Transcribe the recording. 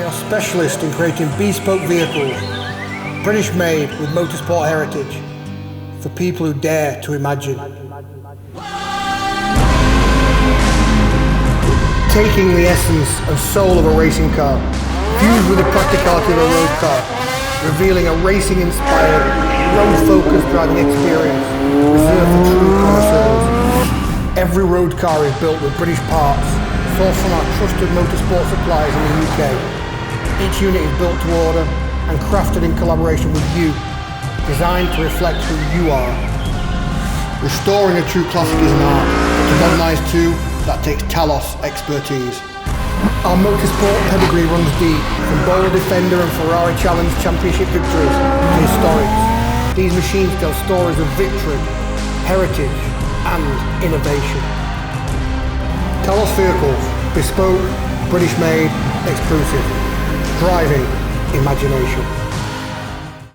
are specialists in creating bespoke vehicles, British-made with motorsport heritage, for people who dare to imagine. Taking the essence and soul of a racing car, fused with the practicality of a road car, revealing a racing-inspired, road-focused driving experience reserved for true connoisseurs. Every road car is built with British parts, sourced from our trusted motorsport suppliers in the UK. Each unit is built to order and crafted in collaboration with you, designed to reflect who you are. Restoring a true classic is an art, but to modernise too, that takes Talos expertise. Our motorsport pedigree runs deep, from Bowler Defender and Ferrari Challenge Championship victories to historics. These machines tell stories of victory, heritage and innovation. Talos Vehicles, bespoke, British made, exclusive, driving imagination.